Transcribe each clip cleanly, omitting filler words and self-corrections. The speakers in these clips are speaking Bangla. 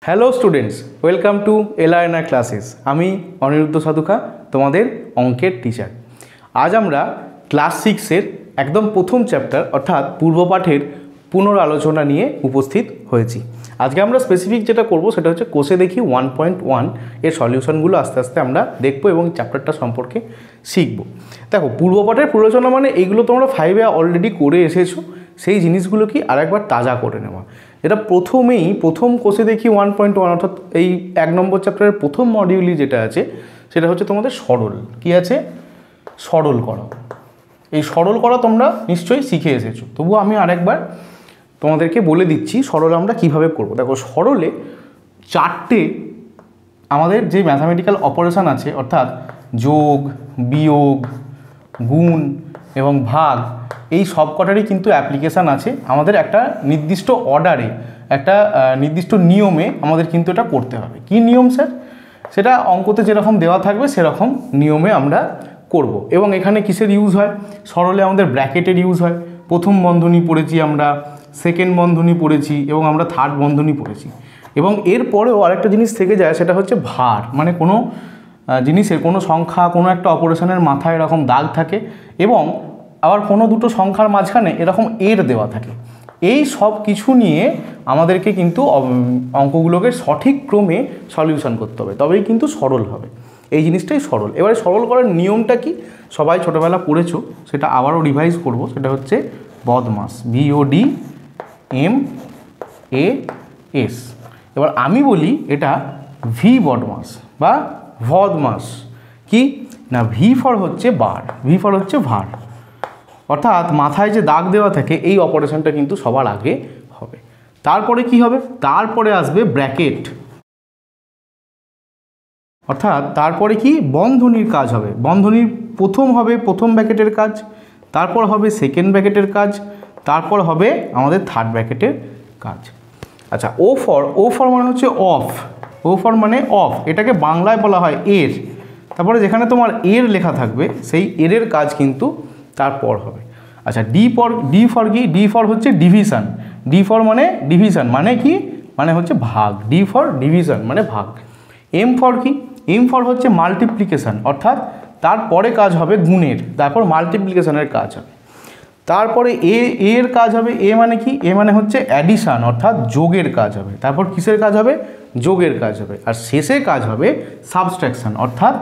Hello students, welcome to LRNR classes. আমি অনিরুদ্ধ সাধুখা, তোমাদের অঙ্কের টিচার। আজ আমরা ক্লাস 6-এর একদম প্রথম চ্যাপ্টার অর্থাৎ পূর্বপাঠের পুনরালোচনা নিয়ে উপস্থিত হয়েছি। আজকে আমরা স্পেসিফিক যেটা করব সেটা হচ্ছে কোষে দেখি 1.1 এর সলিউশনগুলো আস্তে আস্তে আমরা দেখব এবং চ্যাপ্টারটা সম্পর্কে শিখব। দেখো, পূর্বপাঠের পুনরালোচনা মানে এইগুলো তোমরা 5-এ অলরেডি করে এসেছো, সেই জিনিসগুলো কি আরেকবার তাজা করে নেওয়া। এটা প্রথম কোষে দেখি 1.1 অর্থাৎ এই 1 নম্বর চ্যাপ্টারের প্রথম মডিউলই যেটা আছে সেটা হচ্ছে তোমাদের সরল। কি আছে? সরল করা। এই সরল করা তোমরা নিশ্চয়ই শিখে এসেছো, তবুও আমি আরেকবার তোমাদেরকে বলে দিচ্ছি সরল আমরা কিভাবে করব। দেখো, সরলে 4টে আমাদের যে ম্যাথামেটিক্যাল অপারেশন আছে অর্থাৎ যোগ, বিয়োগ, গুণ এবং ভাগ, এই সবকটারই কিন্তু অ্যাপ্লিকেশান আছে। আমাদের একটা নির্দিষ্ট অর্ডারে, একটা নির্দিষ্ট নিয়মে আমাদের কিন্তু এটা করতে হবে। কি নিয়ম স্যার? সেটা অঙ্কতে যেরকম দেওয়া থাকবে সেরকম নিয়মে আমরা করব। এবং এখানে কিসের ইউজ হয়? সরলে আমাদের ব্র্যাকেটের ইউজ হয়। প্রথম বন্ধনী পড়েছি আমরা, সেকেন্ড বন্ধনী পড়েছি এবং আমরা থার্ড বন্ধনী পড়েছি। এবং এরপরেও আরেকটা জিনিস থেকে যায়, সেটা হচ্ছে ভার। মানে কোনো জিনিসের, কোনো সংখ্যা, কোনো একটা অপারেশনের মাথায় এরকম দাগ থাকে এবং আবার কোনো দুটো সংখ্যার মাঝখানে এরকম এর দেওয়া থাকে। এই সব কিছু নিয়ে আমাদেরকে কিন্তু অঙ্কগুলোকে সঠিক ক্রমে সলিউশন করতে হবে, তবেই কিন্তু সরল হবে। এই জিনিসটাই সরল। এবারে সরল করার নিয়মটা কি? সবাই ছোটোবেলা পড়েছো, সেটা আবারও রিভাইজ করব। সেটা হচ্ছে বদমাস, BODMAS। এবার আমি বলি এটা ভি বদমাস বা ভদমাস। কি না, ভি ফর হচ্ছে বার, ভি ফর হচ্ছে ভার, অর্থাৎ মাথায় যে দাগ দেওয়া থাকে এই অপারেশনটা কিন্তু সবার আগে হবে। তারপরে কি হবে? তারপরে আসবে ব্র্যাকেট, অর্থাৎ তারপরে কি বন্ধনীর কাজ হবে। বন্ধনীর প্রথম হবে প্রথম ব্র্যাকেটের কাজ, তারপর হবে সেকেন্ড ব্র্যাকেটের কাজ, তারপর হবে আমাদের থার্ড ব্র্যাকেটের কাজ। আচ্ছা, ও ফর মানে হচ্ছে অফ। ও ফর মানে অফ, এটাকে বাংলায় বলা হয় এর। তারপরে যেখানে তোমার এর লেখা থাকবে সেই এর কাজ কিন্তু তারপর হবে। আচ্ছা, ডি ফর কি? ডি ফর হচ্ছে ডিভিশন। ডি ফর মানে ডিভিশন মানে কি? মানে হচ্ছে ভাগ। ডি ফর ডিভিশন মানে ভাগ। এম ফর কি? এম ফর হচ্ছে মাল্টিপ্লিকেশন, অর্থাৎ তারপরে কাজ হবে গুণের, তারপর মাল্টিপ্লিকেশনের কাজ হবে। তারপরে এর কাজ হবে। এ মানে কি? এ মানে হচ্ছে অ্যাডিশান, অর্থাৎ যোগের কাজ হবে। তারপর কিসের কাজ হবে? যোগের কাজ হবে। আর শেষে কাজ হবে সাবস্ট্রাকশন, অর্থাৎ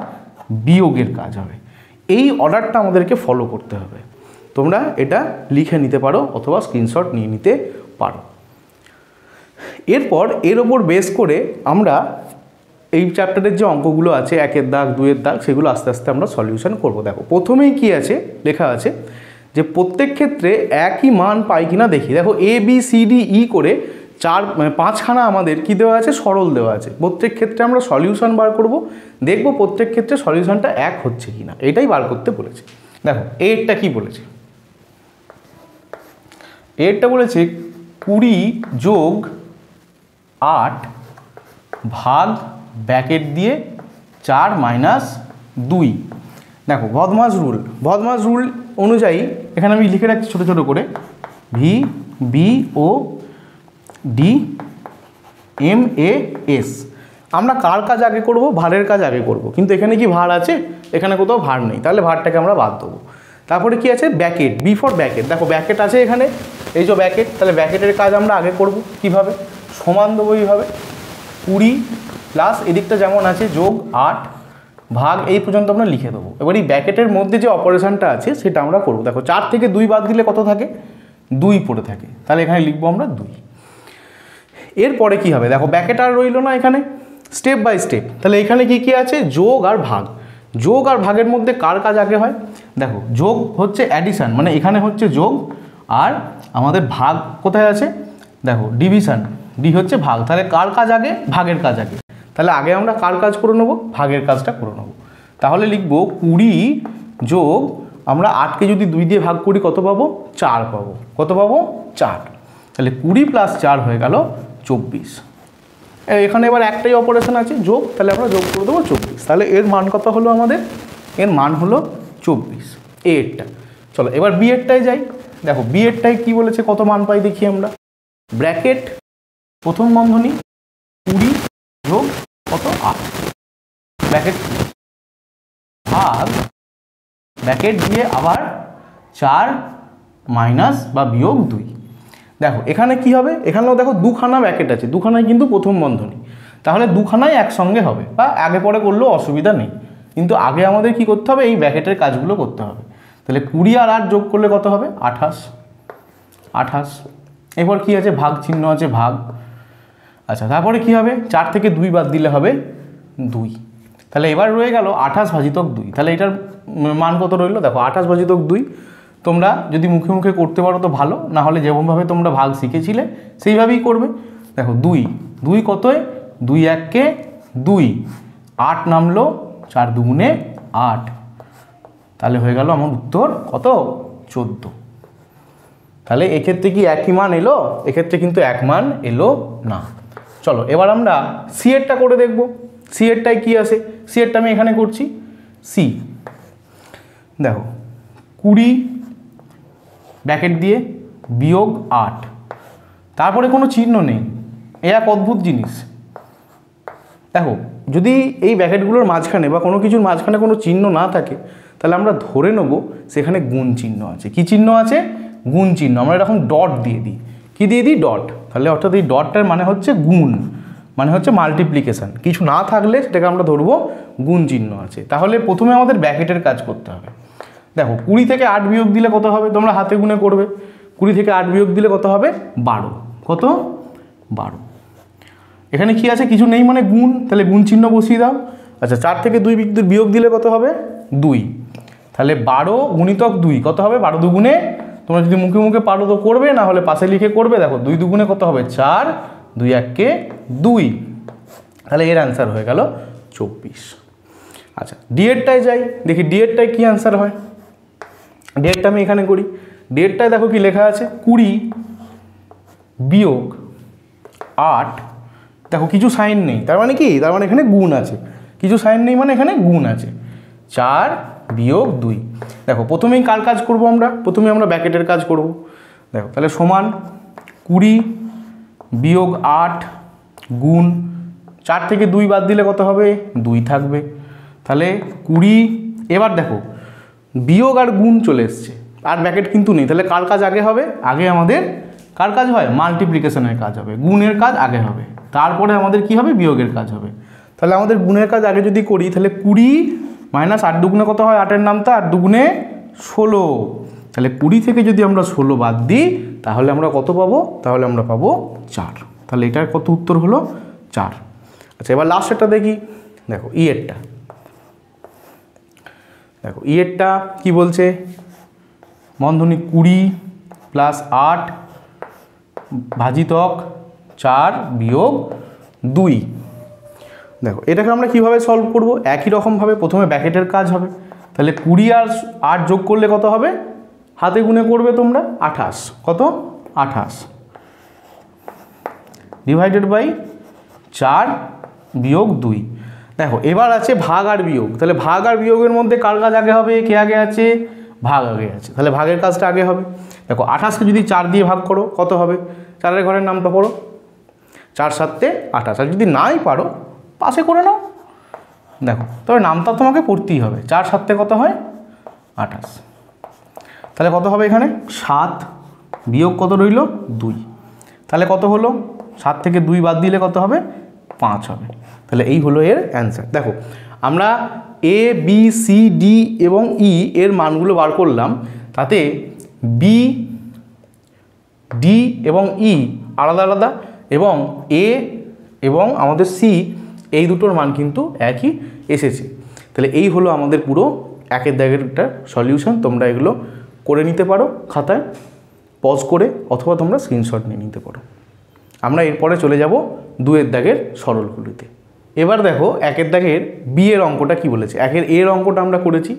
বিয়োগের কাজ হবে। এই অর্ডারটা আমাদেরকে ফলো করতে হবে। তোমরা এটা লিখে নিতে পারো অথবা স্ক্রিনশট নিয়ে নিতে পারো। এরপর এর ওপর বেস করে আমরা এই চ্যাপ্টারের যে অঙ্কগুলো আছে 1-এর দাগ, 2-এর দাগ, সেগুলো আস্তে আস্তে আমরা সলিউশন করব। দেখো, প্রথমেই কি আছে লেখা আছে যে প্রত্যেক ক্ষেত্রে একই মান পাই কিনা দেখি। দেখো, ABCDE করে 5খানা আমাদের কি দেওয়া আছে? সরল দেওয়া আছে। প্রত্যেক ক্ষেত্রে আমরা সলিউশন বার করব, দেখব প্রত্যেক ক্ষেত্রে সলিউশনটা এক হচ্ছে কিনা, এটাই বার করতে বলেছে। দেখো, এরটা কি বলেছে? এরটা বলেছে 20 যোগ 8 ভাগ ব্র্যাকেট দিয়ে 4 মাইনাস 2। দেখো, বদমাস রুল অনুযায়ী এখানে আমি লিখে রাখছি ছোটো ছোটো করে VBODMAS। আমরা কার কাজ আগে করব? ভারের কাজ আগে করব। কিন্তু এখানে কি ভার আছে? এখানে কোথাও ভার নেই, তাহলে ভারটাকে আমরা বাদ দেবো। তারপরে কি আছে? Bracket, B for bracket. দেখো, ব্র্যাকেট আছে এখানে, এই যে ব্র্যাকেট, তাহলে ব্র্যাকেটের কাজ আমরা আগে করব। কিভাবে? সমান দেবো এইভাবে, 20 প্লাস এদিকটা যেমন আছে যোগ 8 ভাগ, এই পর্যন্ত আমরা লিখে দেবো। এবার এই ব্র্যাকেটের মধ্যে যে অপারেশনটা আছে সেটা আমরা করব। দেখো, 4 থেকে 2 বাদ দিলে কত থাকে? 2 পড়ে থাকে, তাহলে এখানে লিখবো আমরা 2। এরপরে কি হবে? দেখো, ব্র্যাকেট আর রইল না এখানে, স্টেপ বাই স্টেপ। তাহলে এখানে কি কি আছে? যোগ আর ভাগ। যোগ আর ভাগের মধ্যে কার কাজ আগে হয়? দেখো, যোগ হচ্ছে অ্যাডিশান, মানে এখানে হচ্ছে যোগ, আর আমাদের ভাগ কোথায় আছে? দেখো, ডিভিশন, ডি হচ্ছে ভাগ। তাহলে কার কাজ আগে? ভাগের কাজ আগে। তাহলে আগে আমরা কার কাজ করে নেব? ভাগের কাজটা করে নেব। তাহলে লিখবো 20 যোগ, আমরা 8কে যদি 2 দিয়ে ভাগ করি কত পাবো? 4 পাবো। কত পাবো? 4। তাহলে 20 প্লাস 4 হয়ে গেল 24। এখানে এবার একটাই অপারেশন আছে, যোগ, তাহলে আমরা যোগ করে দেবো 24। তাহলে এর মান কত হলো আমাদের? এর মান হলো 24, এরটা। চলো এবার বি এরটায় যাই। দেখো, বি এরটায় কী বলেছে, কত মান পাই দেখি আমরা। ব্র্যাকেট, প্রথম বন্ধনী 20 যোগ কত 8 ব্র্যাকেট ভাগ ব্র্যাকেট দিয়ে আবার 4 মাইনাস বা বিয়োগ 2। দেখো এখানে কি হবে, এখানেও দেখো দুখানা ব্র্যাকেট আছে, দুখানায় কিন্তু প্রথম বন্ধনী, তাহলে দুখানাই একসঙ্গে হবে বা আগে পরে করলেও অসুবিধা নেই, কিন্তু আগে আমাদের কি করতে হবে, এই ব্র্যাকেটের কাজগুলো করতে হবে। তাহলে 20 আর 8 যোগ করলে কত হবে 28। এরপর কি আছে, ভাগ চিহ্ন আছে, ভাগ। আচ্ছা তারপরে কি হবে, 4 থেকে 2 বাদ দিলে হবে 2। তাহলে এবার রয়ে গেল 28 ভাজিতক 2। তাহলে এটার মান কত রইল, দেখো 28 ভাজিতক 2। তোমরা যদি মুখে মুখে করতে পারো তো ভালো, না হলে যেমনভাবে তোমরা ভাগ শিখেছিলে সেইভাবেই করবে। দেখো 2 কতয়, 2 1 2, 8 নামলো, 4 2 8। তাহলে হয়ে গেল আমার উত্তর কত 14। তাহলে এক্ষেত্রে কি একই মান এলো, এক্ষেত্রে কিন্তু এক মান এলো না। চলো এবার আমরা সি এরটা করে দেখব। সি এরটায় কি আছে, সি এরটা আমি এখানে করছি। সি দেখো 20 ব্র্যাকেট দিয়ে বিয়োগ 8, তারপরে কোনো চিহ্ন নেই, এ এক অদ্ভুত জিনিস। দেখো যদি এই ব্র্যাকেটগুলোর মাঝখানে বা কোনো কিছুর মাঝখানে কোনো চিহ্ন না থাকে, তাহলে আমরা ধরে নেব সেখানে গুণ চিহ্ন আছে। কি চিহ্ন আছে, গুণ চিহ্ন। আমরা এরকম ডট দিয়ে দিই, কি দিয়ে দিই, ডট। তাহলে অর্থাৎ এই ডটটার মানে হচ্ছে গুণ, মানে হচ্ছে মাল্টিপ্লিকেশান। কিছু না থাকলে সেটাকে আমরা ধরবো গুণ চিহ্ন আছে। তাহলে প্রথমে আমাদের ব্র্যাকেটের কাজ করতে হবে। দেখো 20 থেকে 8 বিয়োগ দিলে কত হবে, তোমরা হাতে গুণে করবে। 20 থেকে 8 বিয়োগ দিলে কত হবে 12। কত 12। এখানে কি আছে, কিছু নেই মানে গুণ, তাহলে গুণ চিহ্ন বসিয়ে দাও। আচ্ছা 4 থেকে 2 বিয়োগ দিলে কত হবে 2। তাহলে 12 গুণিতক 2 কত হবে, 12 দুগুণে, তোমরা যদি মুখে মুখে পারো তো করবে, না হলে পাশে লিখে করবে। দেখো 2 দুগুণে কত হবে 4, 2 1 2। তাহলে এর অ্যান্সার হয়ে গেল 24। আচ্ছা ডি এরটায় যাই, দেখি ডি এরটায় কী অ্যান্সার হয়। ডি এরটা আমি এখানে করি। ডি এরটায় দেখো কি লেখা আছে, 20 বিয়োগ 8। দেখো কিছু সাইন নেই, তার মানে কি, তার মানে এখানে গুণ আছে। কিছু সাইন নেই মানে এখানে গুণ আছে। 4 বিয়োগ 2। দেখো প্রথমেই কার কাজ করব আমরা, প্রথমে আমরা ব্র্যাকেটের কাজ করব। দেখো তাহলে সমান 20 বিয়োগ 8 গুণ 4 থেকে 2 বাদ দিলে কত হবে 2 থাকবে। তাহলে 20, এবার দেখো বিয়োগ আর গুণ চলে এসছে, আর ব্র্যাকেট কিন্তু নেই। তাহলে কার কাজ আগে হবে, আগে আমাদের কার কাজ হয়, মাল্টিপ্লিকেশনের কাজ হবে, গুণের কাজ আগে হবে, তারপরে আমাদের কি হবে, বিয়োগের কাজ হবে। তাহলে আমাদের গুণের কাজ আগে যদি করি, তাহলে 20 মাইনাস 8 দুগুণে কত হয়, 8-এর নামতা 8 দুগুণে 16। তাহলে 20 থেকে যদি আমরা 16 বাদ দিই, তাহলে আমরা কত পাবো, তাহলে আমরা পাবো 4। তাহলে এটার কত উত্তর হলো 4। আচ্ছা এবার লাস্টেরটা দেখি। দেখো ই এরটা, দেখো ই এরটা কী বলছে, বন্ধনী 20 প্লাস 8 ভাজিতক 4 বিয়োগ 2। দেখো এটাকে আমরা কিভাবে সলভ করব, একই রকমভাবে প্রথমে ব্র্যাকেটের কাজ হবে। তাহলে 20 আর 8 যোগ করলে কত হবে, হাতে গুণে করবে তোমরা, 28। কত 28 ডিভাইডেড বাই 4 বিয়োগ 2। দেখো এবার আছে ভাগ আর বিয়োগ। তাহলে ভাগ আর বিয়োগের মধ্যে কার কাজ আগে হবে, কে আগে আছে, ভাগ আগে আছে। তাহলে ভাগের কাজটা আগে হবে। দেখো 28কে যদি 4 দিয়ে ভাগ করো কত হবে, 4-এর ঘরের নামটা পড়ো, 4 7 28। আর যদি নাই পারো পাশে করে নাও। দেখো তবে নামটা তোমাকে পড়তেই হবে। 4 7 কত হয় 28। তাহলে কত হবে এখানে 7 বিয়োগ কত রইল 2। তাহলে কত হলো, 7 থেকে 2 বাদ দিলে কত হবে 5 হবে। তাহলে এই হলো এর অ্যান্সার। দেখো আমরা এ বি সি ডি এবং ই এর মানগুলো বার করলাম, তাতে বি ডি এবং ই আলাদা আলাদা, এবং এ এবং আমাদের সি এই দুটোর মান কিন্তু একই এসেছে। তাহলে এই হলো আমাদের পুরো একের দাগের একটা সলিউশন। তোমরা এগুলো করে নিতে পারো খাতায় পজ করে, অথবা তোমরা স্ক্রিনশট নিয়ে নিতে পারো। আমরা এরপরে চলে যাব 2-এর দাগের সরলগুলিতে। এবার দেখো 1-এর দাগের বি এর অঙ্কটা কি বলেছে। 1-এর এর অঙ্কটা আমরা করেছি।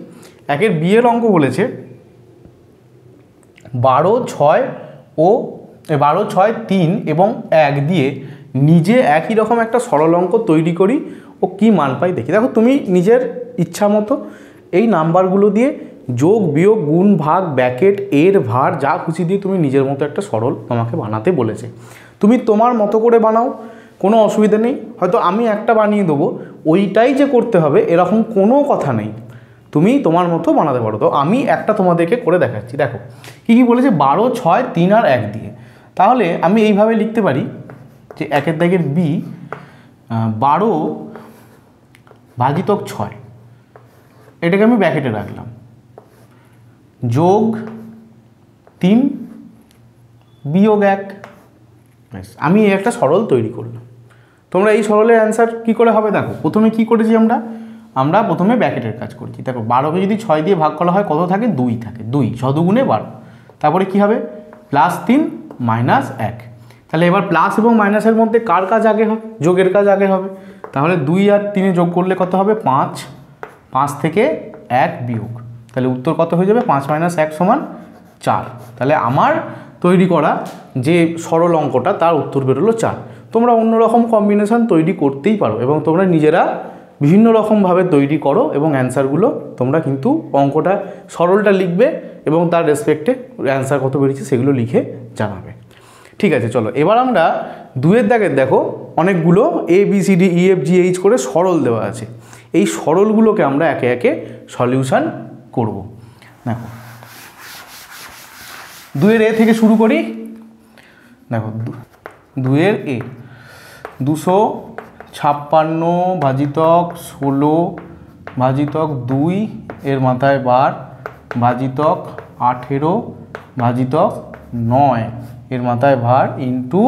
1-এর বি এর অঙ্ক বলেছে 12 6 3 এবং 1 দিয়ে নিজে একই রকম একটা সরল অঙ্ক তৈরি করি ও কি মান পাই দেখি। দেখো তুমি নিজের ইচ্ছা মতো এই নাম্বারগুলো দিয়ে যোগ বিয়োগ গুণ ভাগ ব্র্যাকেট এর ভার যা খুশি দিয়ে তুমি নিজের মতো একটা সরল তোমাকে বানাতে বলেছে। তুমি তোমার মতো করে বানাও, কোনো অসুবিধা নেই। হয়তো আমি একটা বানিয়ে দেবো, ওইটাই যে করতে হবে এরকম কোনো কথা নেই, তুমি তোমার মতো বানাতে পারো। তো আমি একটা তোমাদেরকে করে দেখাচ্ছি। দেখো কী কী বলেছে, 12, 6, 3 আর 1 দিয়ে। তাহলে আমি এইভাবে লিখতে পারি যে 1 দাগের বি 12 ভাজিতক 6, এটাকে আমি ব্র্যাকেটে রাখলাম, যোগ 3 বিয়োগ 1। ব্যাস, আমি একটা সরল তৈরি করলাম। তোমরা এই সরলের অ্যান্সার কী করে হবে দেখো। প্রথমে কি করেছি আমরা প্রথমে ব্র্যাকেটের কাজ করেছি। দেখো 12কে যদি 6 দিয়ে ভাগ করা হয় কত থাকে, 2 থাকে। 2 6 দুগুণে 12। তারপরে কি হবে, +3 -1। তাহলে এবার প্লাস এবং মাইনাসের মধ্যে কার কাজ আগে হবে, যোগের কাজ আগে হবে। তাহলে 2 আর 3 যোগ করলে কত হবে, 5। 5 থেকে 1 বিয়োগ, তাহলে উত্তর কত হয়ে যাবে, 5 - 1 = 4। তাহলে আমার তৈরি করা যে সরল অঙ্কটা তার উত্তর বেরোলো 4। তোমরা অন্যরকম কম্বিনেশন তৈরি করতেই পারো এবং তোমরা নিজেরা বিভিন্ন রকমভাবে তৈরি করো এবং অ্যান্সারগুলো তোমরা কিন্তু অঙ্কটা সরলটা লিখবে এবং তার রেসপেক্টে অ্যান্সার কত বেরিয়েছে সেগুলো লিখে জানাবে। ঠিক আছে, চলো এবার আমরা 2-এর দাগের দেখো অনেকগুলো ABCDEFGH করে সরল দেওয়া আছে। এই সরলগুলোকে আমরা একে একে সলিউশন করব। দেখো 2-এর A থেকে শুরু করি। দেখো 2-এর A 256 ভাজিতক 16 ভাজিতক 2 এর মাথায় বার ভাজিতক 18 ভাজিতক 9 এর মাথায় ভার ইন্টু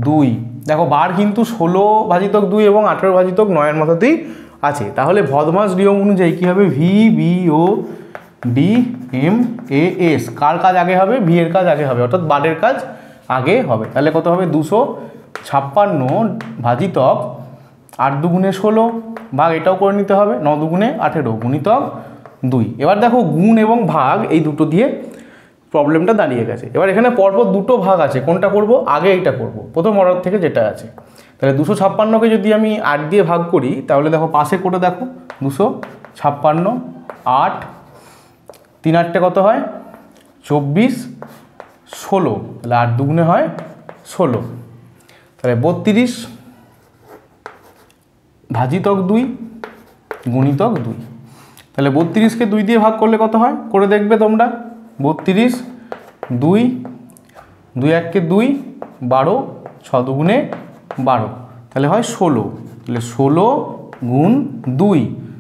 2। দেখো বার কিন্তু 16 ভাজিতক 2 এবং 18 ভাজিতক 9 এর মাথাতেই আছে। তাহলে ভদমাস নিয়ম অনুযায়ী কী হবে, VBODMAS কার কাজ আগে হবে, ভি এর কাজ আগে হবে, অর্থাৎ বারের কাজ আগে হবে। তাহলে কত হবে, 256 ভাজিতক 8 দুগুণে 16 ভাগ, এটাও করে নিতে হবে 9 দুগুণে 18 গুণিতক 2। এবার দেখো গুণ এবং ভাগ এই দুটো দিয়ে প্রবলেমটা দাঁড়িয়ে গেছে। এবার এখানে পরপর দুটো ভাগ আছে, কোনটা করব, আগে এইটা করব, প্রথম অর্ডার থেকে যেটা আছে। তাহলে 256কে যদি আমি 8 দিয়ে ভাগ করি তাহলে দেখো পাশে করে দেখো, 256 8 3 8টে কত হয়, 24 16, তাহলে 8 দুগুণে হয় 16, তাহলে 32 ভাজিতক 2 গুণিতক 2। তাহলে 32কে 2 দিয়ে ভাগ করলে কত হয়, করে দেখবে তোমরা, 32 2 2 1 2 12 6 দুগুণে 12, তাহলে হয় 16। তাহলে 16 গুণ 2,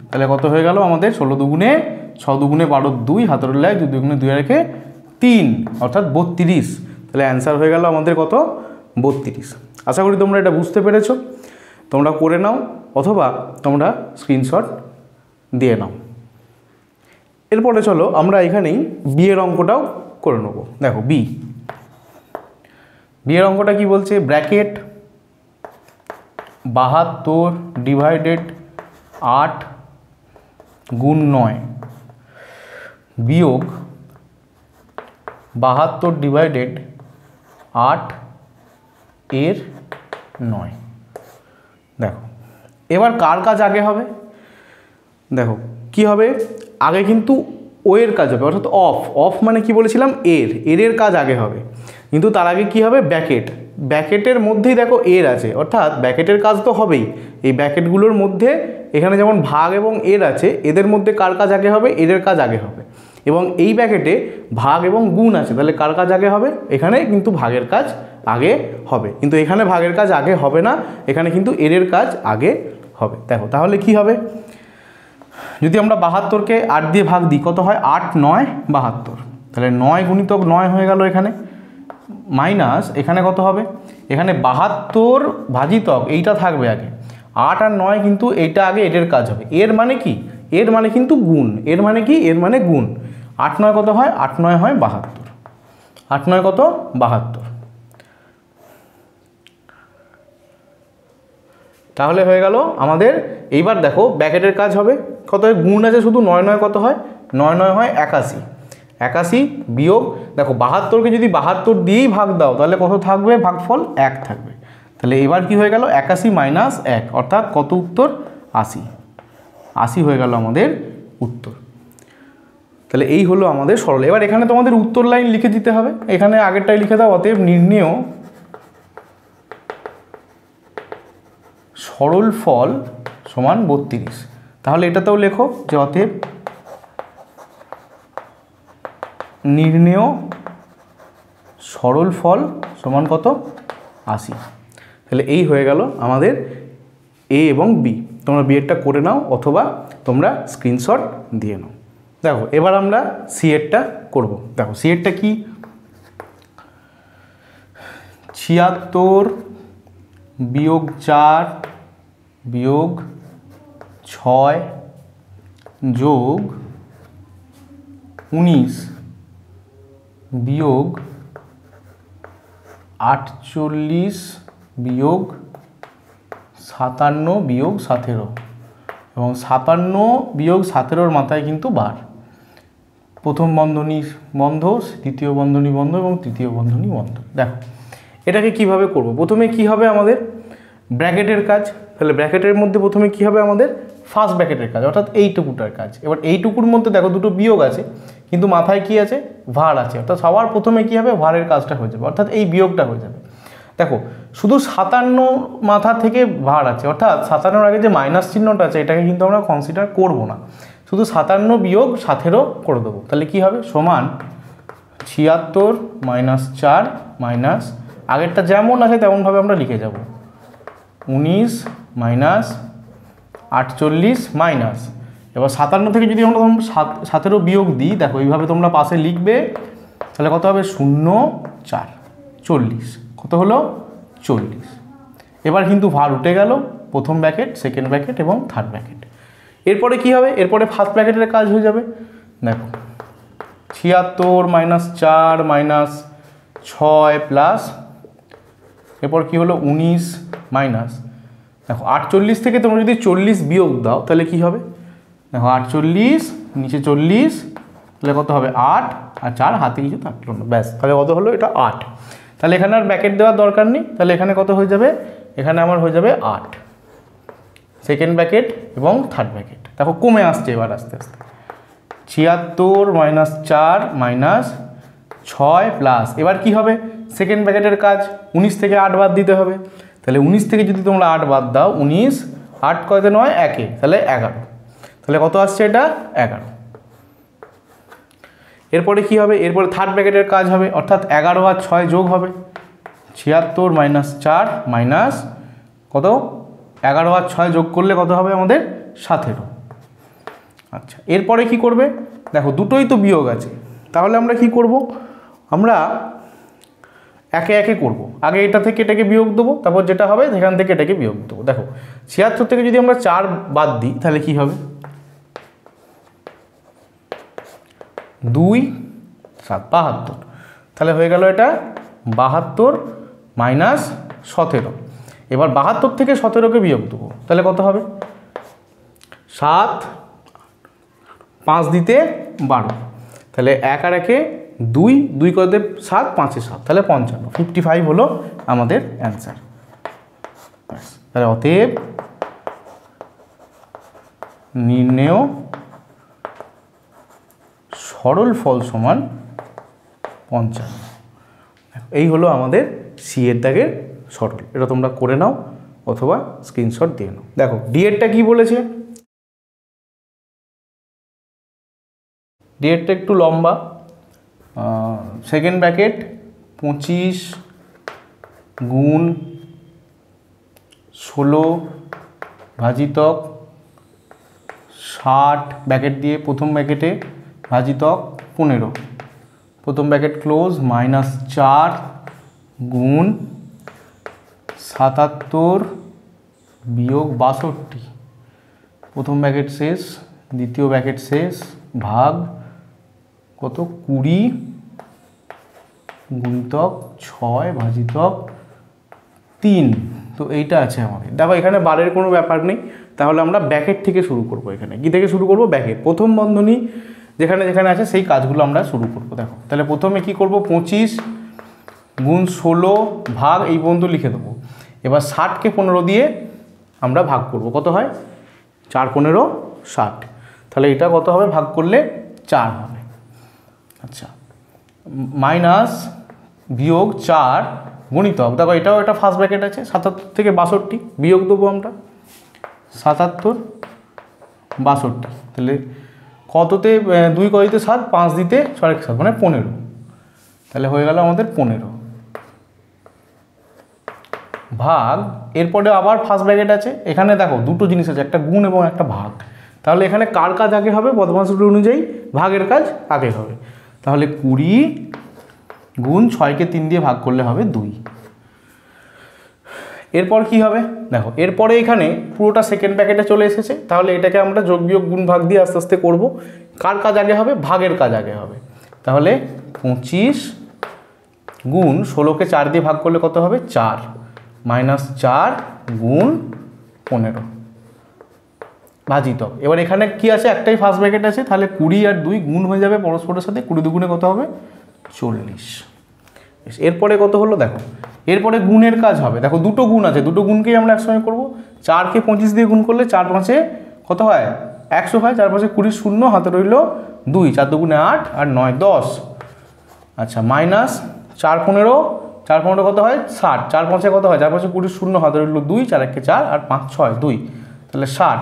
তাহলে কত হয়ে গেল আমাদের, 16 দুগুণে 6 দুগুণে 12 2 হাতের লাই 2 দুগুণে 2 রেখে 3, অর্থাৎ 32। তাহলে অ্যান্সার হয়ে গেল আমাদের কত, 32। আশা করি তোমরা এটা বুঝতে পেরেছো। তোমরা করে নাও অথবা তোমরা স্ক্রিনশট দিয়ে নাও। এরপরে চলো আমরা এখানেই বি এর অঙ্কটাও করে নেব। দেখো বি এর অঙ্কটা কি বলছে, ব্র্যাকেট 72 ডিভাইডেড 8 গুণ 9 বিয়োগ 72 ডিভাইডেড 8 এর 9। দেখো এবার কার কাজ আগে হবে, দেখো কি হবে, আগে কিন্তু ও এর কাজ হবে, অর্থাৎ অফ মানে কি বলেছিলাম, এর কাজ আগে হবে। কিন্তু তার আগে কি হবে, ব্র্যাকেটের মধ্যেই দেখো এর আছে, অর্থাৎ ব্র্যাকেটের কাজ তো হবেই। এই ব্র্যাকেটগুলোর মধ্যে এখানে যেমন ভাগ এবং এর আছে, এদের মধ্যে কার কাজ আগে হবে, এর কাজ আগে হবে। এবং এই ব্র্যাকেটে ভাগ এবং গুণ আছে, তাহলে কার কাজ আগে হবে, এখানে কিন্তু ভাগের কাজ আগে হবে। কিন্তু এখানে ভাগের কাজ আগে হবে না, এখানে কিন্তু এর কাজ আগে হবে। দেখো তাহলে কি হবে, যদি আমরা 72কে 8 দিয়ে ভাগ দিই কত হয়, 8 9 72, তাহলে 9 গুণিতক 9 হয়ে গেল এখানে, মাইনাস এখানে কত হবে, এখানে 72 ভাজিতক এইটা থাকবে আগে, 8 আর 9 কিন্তু এইটা আগে এর কাজ হবে। এর মানে কি, এর মানে কিন্তু গুণ, এর মানে কি, এর মানে গুণ। 8 9 কত হয়, 8 9 হয় 72, 8 9 কত 72। তাহলে হয়ে গেল আমাদের। এইবার দেখো ব্র্যাকেটের কাজ হবে, কত হয়, গুণ আছে শুধু, 9 9 কত হয়, 9 9 হয় 81, 81 বিয়োগ, দেখো 72কে যদি 72 দিয়েই ভাগ দাও তাহলে কত থাকবে, ভাগফল 1 থাকবে। তাহলে এবার কি হয়ে গেল, 81 মাইনাস 1, অর্থাৎ কত উত্তর, 80, 80 হয়ে গেল আমাদের উত্তর। তাহলে এই হলো আমাদের সরল। এবার এখানে তোমাদের উত্তর লাইন লিখে দিতে হবে, এখানে আগেরটাই লিখে দাও, অতএব নির্ণেয় সরল ফল সমান 32। তাহলে এটাতেও লেখো যে অতএব নির্ণেয় সরল ফল সমান কত 80। তাহলে এই হয়ে গেল আমাদের এ এবং বি। তোমরা বিয়েরটা করে নাও অথবা তোমরা স্ক্রিনশট দিয়ে নাও। দেখো এবার আমরা সি এরটা করব। দেখো সি এরটা কি, 76 বিয়োগ 4 বিয়োগ 6 যোগ 19 বিয়োগ 48 বিয়োগ 57 বিয়োগ 17 এবং 57 বিয়োগ 17-র মাথায় কিন্তু বার। প্রথম বন্ধনী বন্ধ, দ্বিতীয় বন্ধনী বন্ধ এবং তৃতীয় বন্ধনী বন্ধ। দেখো এটাকে কিভাবে করব। প্রথমে কি হবে আমাদের ব্র্যাকেটের কাজ। তাহলে ব্র্যাকেটের মধ্যে প্রথমে কি হবে আমাদের ফার্স্ট ব্র্যাকেটের কাজ, অর্থাৎ এইটুকুটার কাজ। এবার এইটুকুর মধ্যে দেখো দুটো বিয়োগ আছে কিন্তু মাথায় কি আছে ভার আছে, অর্থাৎ সবার প্রথমে কি হবে ভারের কাজটা হয়ে যাবে, অর্থাৎ এই বিয়োগটা হয়ে যাবে। দেখো শুধু 57 মাথা থেকে ভার আছে, অর্থাৎ 57-র আগে যে মাইনাস চিহ্নটা আছে এটাকে কিন্তু আমরা কনসিডার করব না, শুধু 57 বিয়োগ 17 করে দেবো। তাহলে কি হবে সমান 76 মাইনাস 4 মাইনাস আগেরটা যেমন আছে তেমনভাবে আমরা লিখে যাব 19 মাইনাস 48 মাইনাস এবার 57 থেকে যদি আমরা 17 বিয়োগ দিই, দেখো এইভাবে তোমরা পাশে লিখবে। তাহলে কত হবে 0 4 40, কত হলো 40। এবার কিন্তু ভার উঠে গেল, প্রথম ব্র্যাকেট, সেকেন্ড ব্র্যাকেট এবং থার্ড ব্র্যাকেট। এরপরে কি হবে, এরপরে ফার্স্ট ব্র্যাকেটের কাজ হয়ে যাবে। দেখো 76 মাইনাস 4 মাইনাস 6 প্লাস এরপর কি হলো 19 মাইনাস দেখো 48 থেকে তোমরা যদি 40 বিয়োগ দাও তাহলে কি হবে, দেখো 48 নিচে 40 তাহলে কত হবে 8 আর 4 হাতে কিছু থাকলো না, ব্যাস। তাহলে কত হলো এটা 8। তাহলে এখানে আর ব্র্যাকেট দেওয়ার দরকার নেই। তাহলে এখানে কত হয়ে যাবে, এখানে আমার হয়ে যাবে 8 সেকেন্ড ব্র্যাকেট এবং থার্ড ব্র্যাকেট। দেখো কমে আসছে এবার আস্তে আস্তে 76 মাইনাস 4 মাইনাস 6 প্লাস এবার কি হবে সেকেন্ড ব্র্যাকেটের কাজ 19 থেকে 8 বাদ দিতে হবে। তাহলে 19 থেকে যদি তোমরা 8 বাদ দাও 19 8 কয়তে নয় 1 তাহলে 11। তাহলে কত আসছে এটা 11। এরপরে কি হবে, এরপরে থার্ড ব্র্যাকেটের কাজ হবে, অর্থাৎ 11 আর 6 যোগ হবে 76 মাইনাস 4 মাইনাস কত 11 আর 6 যোগ করলে কত হবে আমাদের 17। আচ্ছা এরপরে কি করবে, দেখো দুটোই তো বিয়োগ আছে, তাহলে আমরা কি করব, আমরা একে একে করব। আগে এটা থেকে এটাকে বিয়োগ দেবো, তারপর যেটা হবে সেখান থেকে এটাকে বিয়োগ দেবো। দেখো 76 থেকে যদি আমরা 4 বাদ দিই তাহলে কি হবে 2 7 72। তাহলে হয়ে গেল এটা 72 মাইনাস 17। এবার 72 থেকে 17কে বিয়োগ দেবো, তাহলে কত হবে 7 5 দিতে 12। তাহলে 1 আর 1 2 2 করতে 7 5 7 তাহলে 55 55 হলো আমাদের অ্যান্সার। তাহলে অতএব নির্ণেয় সরল ফল সমান 55। এই হলো আমাদের সি এর দাগের সরল। এটা তোমরা করে নাও অথবা স্ক্রিনশট দিয়ে নাও। দেখো ডি এরটা কি বলেছে, ডি এরটা একটু লম্বা। সেকেন্ড ব্র্যাকেট 25 গুণ 16 ভাজিতক 60 ব্র্যাকেট দিয়ে প্রথম ব্র্যাকেটে ভাজিতক 15 প্রথম ব্র্যাকেট ক্লোজ মাইনাস 4 গুণ 77 বিয়োগ 62 প্রথম ব্র্যাকেট শেষ দ্বিতীয় ব্র্যাকেট শেষ ভাগ কত 20 গুণিতক 6 ভাজিতক 3। তো এইটা আছে আমাদের। দেখো এখানে বারের কোনো ব্যাপার নেই, তাহলে আমরা ব্র্যাকেট থেকে শুরু করব। এখানে কি থেকে শুরু করব, ব্র্যাকেট প্রথম বন্ধনী যেখানে যেখানে আছে সেই কাজগুলো আমরা শুরু করব। দেখো তাহলে প্রথমে কি করব 25 গুণ 16 ভাগ এই পর্যন্ত লিখে দেবো। এবার 60কে 15 দিয়ে আমরা ভাগ করব, কত হয় 4 15 60। তাহলে এটা কত হবে ভাগ করলে 4 হবে। আচ্ছা মাইনাস বিয়োগ 4 গুণিতক, দেখো এটাও একটা ফার্স্ট ব্র্যাকেট আছে 77 থেকে 62 বিয়োগ দেবো আমরা 77, 62, তাহলে কততে 2 কয়তে 7, 5 দিতে 6 7 মানে 15, তাহলে হয়ে গেল আমাদের 15 ভাগ। এরপরে আবার ফার্স্ট ব্র্যাকেট আছে, এখানে দেখো দুটো জিনিস আছে, একটা গুণ এবং একটা ভাগ। তাহলে এখানে কার কাজ আগে হবে? বদমাস রুল অনুযায়ী ভাগের কাজ আগে হবে। তাহলে 20 গুণ 6কে 3 দিয়ে ভাগ করলে হবে 2। এরপর কি হবে দেখো, এরপরে এখানে পুরোটা সেকেন্ড ব্র্যাকেটে চলে এসেছে, তাহলে এটাকে আমরা যোগ বিয়োগ গুণ ভাগ দিয়ে আস্তে আস্তে করব। কার কাজ আগে হবে? ভাগের কাজ আগে হবে। তাহলে 25 গুণ 16কে 4 দিয়ে ভাগ করলে কত হবে? 4 মাইনাস 4 গুণ 15 ভাজিত। এবার এখানে কি আছে? একটাই ফার্স্ট ব্র্যাকেট আছে, তাহলে 20 আর 2 গুণ হয়ে যাবে পরস্পরের সাথে, 20 দুগুণে কত হবে? 40। এরপরে কত হলো দেখো, এরপরে গুণের কাজ হবে। দেখো দুটো গুণ আছে, দুটো গুণকেই আমরা একসঙ্গে করব। 4কে 25 দিয়ে গুণ করলে 4 5 কত হয়? 100 হয়। 4 5 20, শূন্য হাতে রইল 2, 4 দুগুণে 8 আর 9 10। আচ্ছা, মাইনাস 4 15, 4 15 কত হয়? 60, 4 5 কত হয়? 4 5 20, শূন্য হাতে রইল 2, 4 1 4 আর 5 6 2, তাহলে 60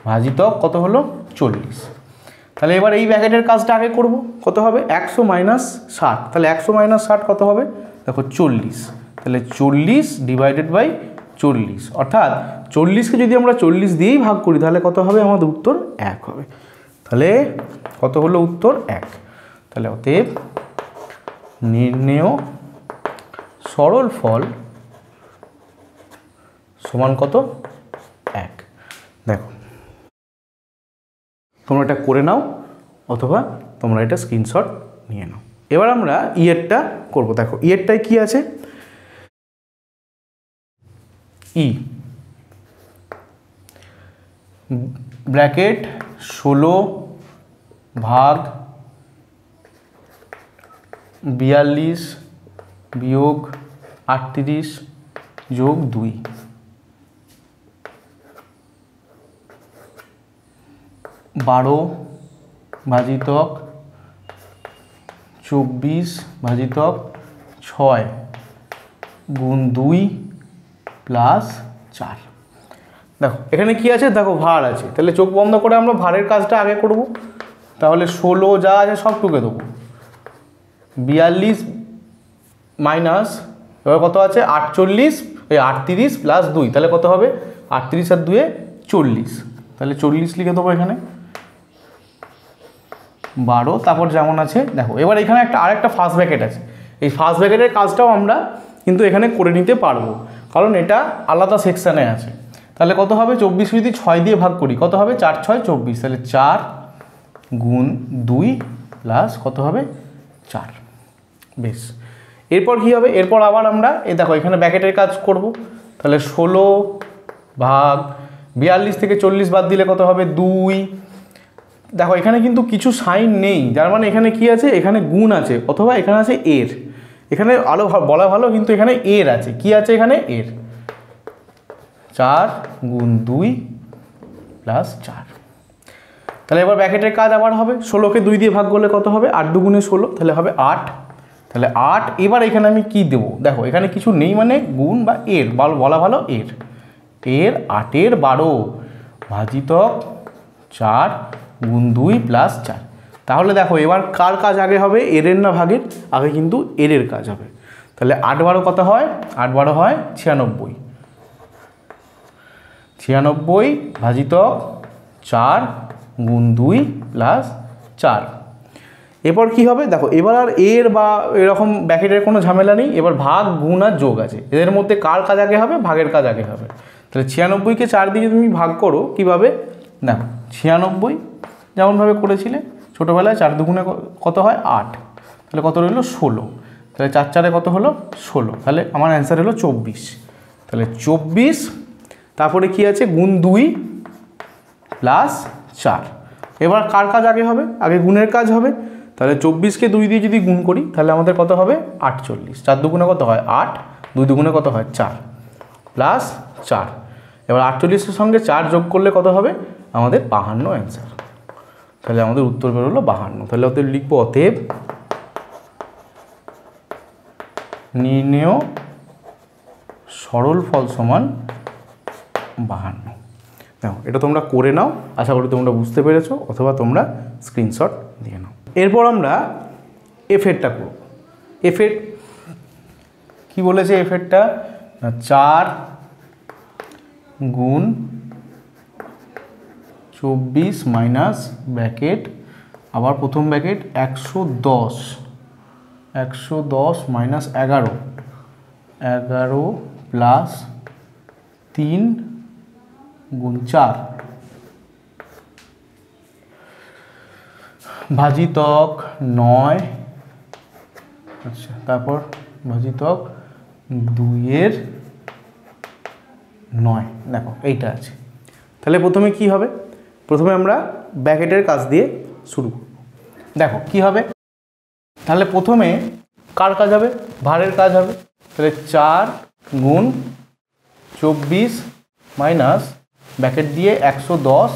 ভাজিত কত হলো? 40। তাহলে এবার এই ব্র্যাকেটের কাজটা আগে করব। কত হবে? 100 মাইনাস 60, তাহলে 100 মাইনাস 60 কত হবে? দেখো 40, তাহলে 40 ডিভাইডেড বাই 40, অর্থাৎ 40কে যদি আমরা 40 দিয়েই ভাগ করি তাহলে কত হবে? আমাদের উত্তর 1 হবে। তাহলে কত হলো? উত্তর 1। তাহলে অতএব নির্ণেয় সরল ফল সমান কত? 1। দেখো তোমরা এটা করে নাও অথবা তোমরা এটা স্ক্রিনশট নিয়ে নাও। এবার আমরা ইয়েরটা করব। দেখো ইয়েরটায় কি আছে? ই ব্র্যাকেট 16 ভাগ 42 বিয়োগ 38 যোগ 2, 12 ভাজিতক 24 ভাজিতক 6 গুণ 2 প্লাস 4। দেখো এখানে কি আছে? দেখো ভার আছে, তাহলে চোখ বন্ধ করে আমরা ভারের কাজটা আগে করব। তাহলে 16 যা আছে সব টুকে দেবো, 42 মাইনাস এবার কত আছে? 48, 38 প্লাস 2, তাহলে কত হবে? 38 আর 2 40, তাহলে 40 লিখে দেবো এখানে, 12। তারপর যেমন আছে দেখো, এবার এখানে আরেকটা ফার্স্ট ব্র্যাকেট আছে, এই ফার্স্ট ব্র্যাকেটের কাজটাও আমরা কিন্তু এখানে করে নিতে পারবো, কারণ এটা আলাদা সেকশানে আছে। তাহলে কত হবে? 24 যদি 6 দিয়ে ভাগ করি কত হবে? 4 6 24, তাহলে 4 গুণ 2 প্লাস কত হবে? 4। বেশ, এরপর কি হবে? এরপর আবার আমরা এই দেখো এখানে ব্র্যাকেটের কাজ করব। তাহলে 16 ভাগ 42 থেকে 40 বাদ দিলে কত হবে? 2। দেখো এখানে কিন্তু কিছু সাইন নেই, যার মানে এখানে কি আছে? এখানে গুণ আছে অথবা এখানে আছে এর। এখানে আলো বলা ভালো, কিন্তু এখানে এর আছে। কি আছে এখানে? এর। 4 গুণ 2 প্লাস 4। তাহলে এবার ব্র্যাকেটের কাজ আবার হবে। 16কে 2 দিয়ে ভাগ করলে কত হবে? 8 দুগুণে 16, তাহলে হবে 8। তাহলে 8। এবার এখানে আমি কি দেবো? দেখো এখানে কিছু নেই মানে গুণ বা এর বলা ভালো, এর 8 12 ভাজিতক 4 গুণ 2 প্লাস 4। তাহলে দেখো এবার কার কাজ আগে হবে? এরের না ভাগের? আগে কিন্তু এরের কাজ হবে। তাহলে 8 12 কত হয়? 8 12 হয় 96, 96 ভাজিতক 4 গুণ 2 প্লাস 4। এরপর কি হবে? দেখো এবার আর এর বা এরকম ব্র্যাকেটের কোনো ঝামেলা নেই, এবার ভাগ গুণ আর যোগ আছে। এদের মধ্যে কার কাজ আগে হবে? ভাগের কাজ আগে হবে। তাহলে 96কে 4 দিয়ে তুমি ভাগ করো কিভাবে? না, 96 যেমনভাবে করেছিলে ছোটোবেলায়, 4 দুগুণে কত হয়? 8, তাহলে কত রইল? 16, তাহলে 4 4 কত হলো? 16, তাহলে আমার অ্যান্সার হলো 24। তাহলে 24, তারপরে কি আছে? গুণ 2 প্লাস 4। এবার কার কাজ আগে হবে? আগে গুণের কাজ হবে। তাহলে 24কে 2 দিয়ে যদি গুণ করি তাহলে আমাদের কত হবে? 48, 4 দুগুণে কত হয়? 8, 2 দুগুণে কত হয়? 4 প্লাস 4। এবার 48-এর সঙ্গে 4 যোগ করলে কত হবে? আমাদের 52 অ্যান্সার। তাহলে আমাদের উত্তর বেরোলো 52। তাহলে অতএব লিখবো, অতএব নির্ণেয় সরল ফল সমান 52। নাও এটা তোমরা করে নাও, আশা করি তোমরা বুঝতে পেরেছো, অথবা তোমরা স্ক্রিনশট দিয়ে নাও। এরপর আমরা এফেরটা করব। এফের কি বলেছে? এফেরটা 4 গুণ 24 মাইনাস ব্র্যাকেট, আবার প্রথম ব্র্যাকেট 110 মাইনাস 11 প্লাস 3 গুণ 4 ভাজিতক 9, আচ্ছা তারপর ভাজিতক 2-এর 9। দেখো এইটা আছে। তাহলে প্রথমে কি হবে? প্রথমে আমরা ব্র্যাকেটের কাজ দিয়ে শুরু করব। দেখো কি হবে, তাহলে প্রথমে কার কাজ হবে? ভারের কাজ হবে। তাহলে 4 গুণ 24 মাইনাস ব্র্যাকেট দিয়ে 110।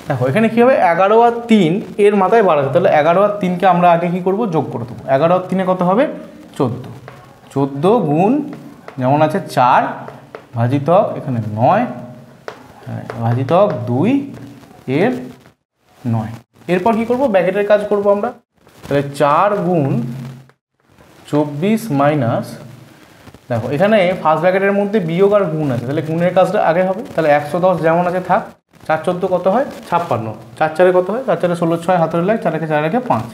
দেখো এখানে কী হবে? 11 আর 3 এর মাথায় বার আছে, তাহলে 11 আর 3কে আমরা আগে কী করবো? যোগ করে দেবো। 11 আর 3-এ কত হবে? 14 গুণ যেমন আছে 4 ভাজিতক এখানে 9 ভাজিতক 2-এর 9। এরপর কী করবো? ব্র্যাকেটের কাজ করব আমরা। তাহলে 4 গুণ 24 মাইনাস, দেখো এখানে ফার্স্ট ব্র্যাকেটের মধ্যে বিয়োগ আর গুণ আছে, তাহলে গুণের কাজটা আগে হবে। তাহলে 110 যেমন আছে থাক। 4 14 কত হয়? 56। 4 4 কত হয়? 4 4 16 6 হাতের লেখ, 4 4 5।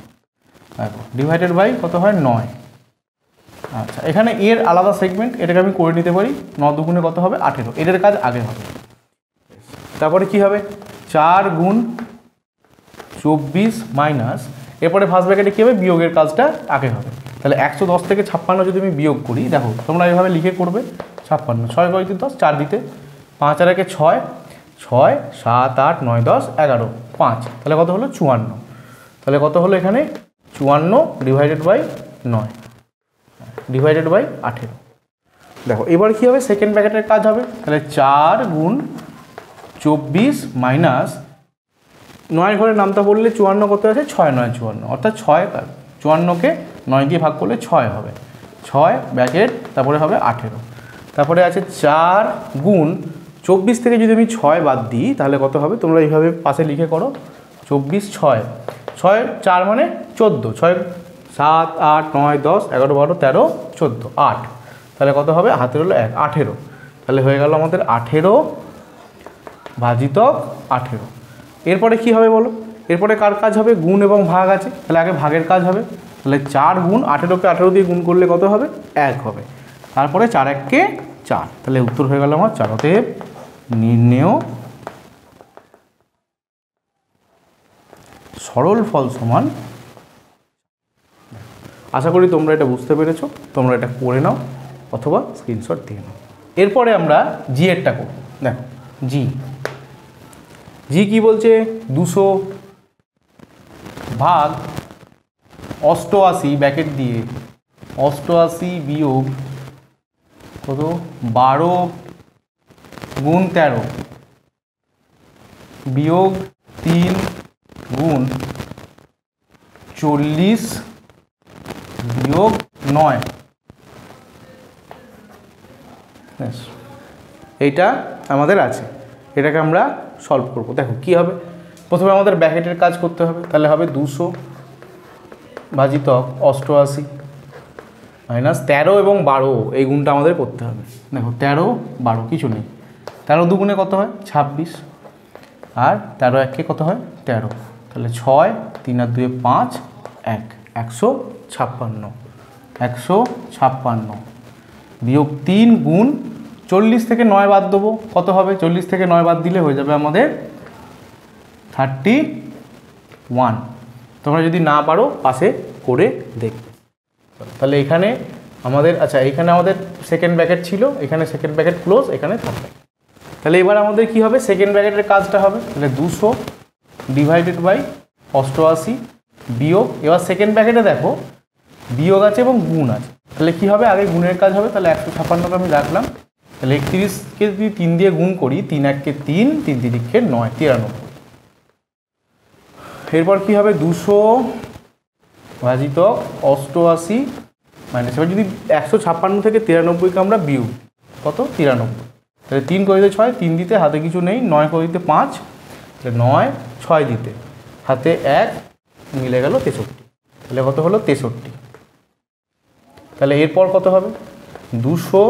দেখো ডিভাইডেড বাই কত হয়? 9। আচ্ছা এখানে এর আলাদা সেগমেন্ট, এটাকে আমি করে নিতে পারি। 9 দুগুণে কত হবে? 18। এটার কাজ আগে হবে। তারপরে কি হবে? 4 গুণ 24 মাইনাস, এরপরে ফার্স্ট ব্র্যাকেটে কী হবে? বিয়োগের কাজটা আগে হবে। তাহলে 110 থেকে 56 যদি আমি বিয়োগ করি, দেখো তোমরা এইভাবে লিখে করবে। 56 6 × 10 4 দিতে 5 আর 1 6 6 7 8 9 10 11 5, তাহলে কত হলো? 54। তাহলে কত হলো এখানে? 54 ডিভাইডেড বাই 9 ডিভাইডেড বাই 18। দেখো এবার কী হবে? সেকেন্ড ব্র্যাকেটের কাজ হবে। তাহলে 4 গুণ 24 মাইনাস 9 ঘরে নামতা বললে 54 কত আছে? 6 9 54, অর্থাৎ 6 54কে 9 দিয়ে ভাগ করলে 6 হবে। 6 ব্র্যাকেট তারপরে হবে 18। তারপরে আছে 4 গুণ 24 থেকে যদি আমি 6 বাদ দিই তাহলে কত হবে? তোমরা এইভাবে পাশে লিখে করো। 24 6 6 4 মানে 14, 6 7 8 9 10 11 12 13 14 8, তাহলে কত হবে? হাতের হলো 1 18। তাহলে হয়ে গেল আমাদের 18 ভাজিতক 18। এরপরে কি হবে বলো? এরপরে কার কাজ হবে? গুণ এবং ভাগ আছে, তাহলে আগে ভাগের কাজ হবে। তাহলে 4 গুণ 18কে 18 দিয়ে গুণ করলে কত হবে? 1 হবে। তারপরে 4 1-কে 4, তাহলে উত্তর হয়ে গেল আমার 4। অতএব নির্ণেয় সরল ফল সমান। আশা করি তোমরা এটা বুঝতে পেরেছো। তোমরা এটা করে নাও অথবা স্ক্রিনশট দিয়ে নাও। এরপরে আমরা জি এরটা করব। দেখো জি কি বলছে? 200 ভাগ 88 ব্র্যাকেট দিয়ে 88 বিয়োগ কত? 12 গুণ 13 বিয়োগ 3 গুণ 40 বিয়োগ 9। এইটা আমাদের আছে, এটাকে আমরা সলভ করব। দেখো কি হবে? প্রথমে আমাদের ব্র্যাকেটের কাজ করতে হবে। তাহলে হবে 200 ভাজিতক 88 মাইনাস 13 এবং 12, এই গুণটা আমাদের করতে হবে। দেখো 13 12 কিছু নেই, 13 দুগুণে কত হয়? 26, আর 13 1-কে কত হয়? 13, তাহলে 6 3 আর 2 5 1 156 156 বিয়োগ 3 গুণ 40 থেকে 9 বাদ দেবো, কত হবে? 40 থেকে 9 বাদ দিলে হয়ে যাবে আমাদের 31। তোমরা যদি না পারো পাশে করে দেখবে। তাহলে এখানে আমাদের, আচ্ছা এখানে আমাদের সেকেন্ড ব্র্যাকেট ছিল, এখানে সেকেন্ড ব্র্যাকেট ক্লোজ, এখানে থাকবে। তাহলে এবার আমাদের কি হবে? সেকেন্ড ব্র্যাকেটের কাজটা হবে। তাহলে 200 ডিভাইডেড বাই 88 বিয়োগ, এবার সেকেন্ড ব্র্যাকেটে দেখো বিয়োগ আছে এবং গুণ আছে, তাহলে কি হবে? আগে গুণের কাজ হবে। তাহলে 156কে আমি রাখলাম। তাহলে 31কে যদি 3 দিয়ে গুণ করি, 3 1-কে 3 3 3-কে 9 93। এরপর কি হবে? 200 ভাজিতক 88 মাইনাস, এবার যদি 156 থেকে 93কে আমরা বিয়োগ, কত? 93, তাহলে 3 করে দিতে 6, 3 দিতে হাতে কিছু নেই, 9 করে দিতে 5, তাহলে 9, 6 দিতে হাতে 1, মিলে গেল 63। তাহলে কত হলো 63। তাহলে এরপর কত হবে 200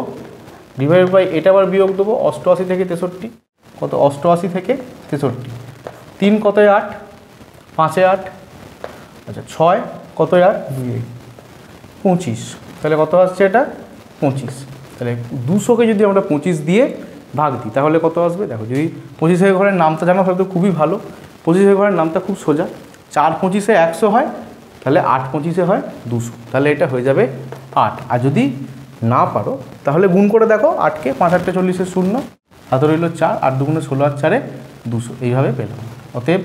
ডিভাইড বাই, এটা আবার বিয়োগ দেবো 88 থেকে 63, কত 88 থেকে 63, 3 কত 8, 5 8, আচ্ছা 6 কত 8, 2 25, তাহলে কত আসছে এটা 25। তাহলে 200কে যদি আমরা 25 দিয়ে ভাগ দিই তাহলে কত আসবে, দেখো যদি 25 ঘরের নামটা জানো তাহলে তো খুবই ভালো। 25 ঘরের নামটা খুব সোজা, 4 25 100 হয়, তাহলে 8 25 হয় 200, তাহলে এটা হয়ে যাবে 8। আর যদি না পারো তাহলে গুণ করে দেখো 8কে, 5 8 40 0, হাতে রইল 4, 8 2 16 আর 4 200, এইভাবে পেলাম। অতএব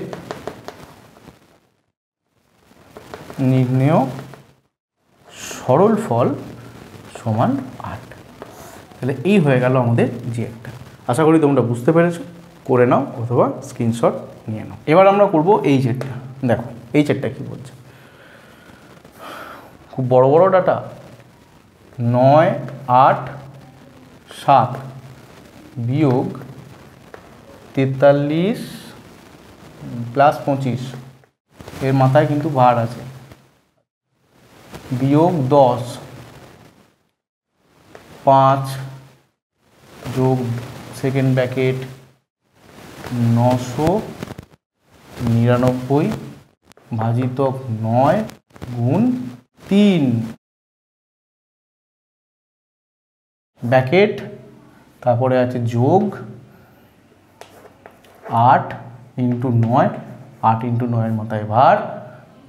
নির্ণেয় সরল ফল সমান 8। তাহলে এই হয়ে গেল আমাদের যে একটা। আশা করি তোমরা বুঝতে পেরেছো, করে নাও অথবা স্ক্রিনশট নিয়ে নাও। এবার আমরা করব এই চেটটা। দেখো এই চেটটা কি বলছে, খুব বড় বড় ডাটা, 9 8 7 বিয়োগ 43 প্লাস 25, এর মাথায় কিন্তু ভার আছে, বিয়োগ 10 5 যোগ সেকেন্ড ব্র্যাকেট 999 ভাজিতক 9 গুণ 3 ব্র্যাকেট, তারপরে আছে যোগ 8 ইন্টু 9, 8 ইন্টু 9-এর মাথায় ভার,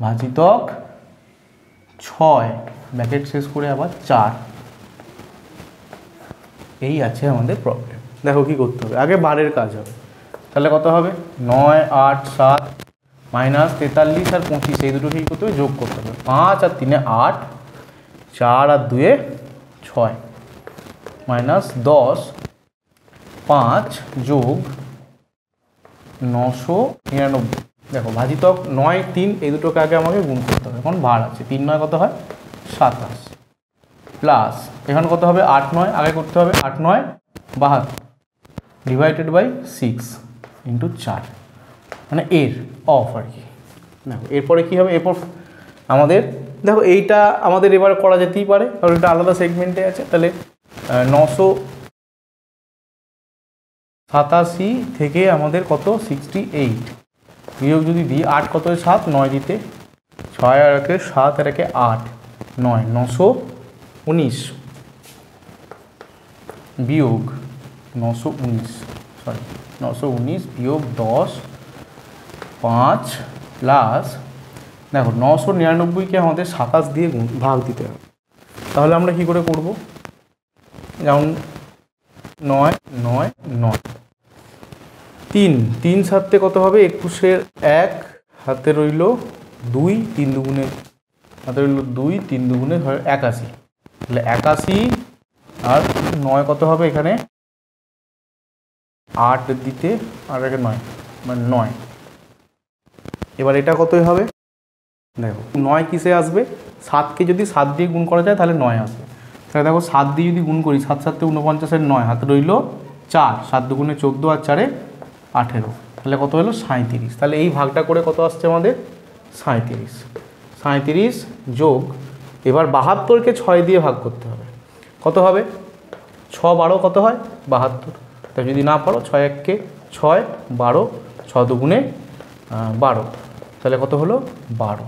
ভাজিতক 6 ব্র্যাকেট শেষ করে আবার 4। এই আছে আমাদের প্রবলেম। দেখো কি করতে হবে, আগে বারের কাজ হবে। তাহলে কত হবে 9 8 7 মাইনাস 43 আর 25, এই দুটো কি করতে হবে, যোগ করতে হবে। 5 আর 3 8, 4 আর 2 6, মাইনাস 10 5 যোগ 999। দেখো ভাজিতক 9 3, এই দুটোকে আগে আমাকে গুণ করতে হবে, এখন ভার আছে 3 9 কত হয় 27, প্লাস এখানে কত হবে 8 9, আগে করতে হবে 8 9 72 ডিভাইডেড বাই 6 ইন্টু 4, মানে এর অফ আর কি। দেখো এরপরে কী হবে, এরপর আমাদের দেখো এইটা আমাদের এবার করা যেতেই পারে, কারণ এটা আলাদা সেগমেন্টে আছে। তাহলে 987 থেকে আমাদের কত 68 বিয়োগ যদি দিই 8 কত 7 9 দিতে 6 আর 1 7 আর 1 8 9 919 বিয়োগ 919 বিয়োগ 10 5 প্লাস, দেখো 999কে আমাদের 27 দিয়ে ভাগ দিতে হবে। তাহলে আমরা কি করে করব, যেমন 9 9 9 3 3 7 কত হবে 21-এর 1, হাতে রইল 2 3 দুগুণে, হাতে রইল 2 3 দুগুণে 81, তাহলে 81 আর 9 কত হবে এখানে 8 দিতে আর 9 মানে 9। এবার এটা কতই হবে, দেখো 9 কিসে আসবে, 7কে যদি 7 দিয়ে গুণ করা যায় তাহলে 9 আসবে। তাহলে দেখো 7 দিয়ে যদি গুণ করি 7 7 49-এর 9, হাতে রইল 4, 7 দুগুণে 14 আর 4 18, তাহলে কত হলো 37। তাহলে এই ভাগটা করে কত আসছে আমাদের 37 যোগ, এবার 72কে 6 দিয়ে ভাগ করতে হবে, কত হবে 6 12 কত হয় 72, তাই যদি না পারো 6 1কে 6 12 6 দুগুণে 12, তাহলে কত হলো 12।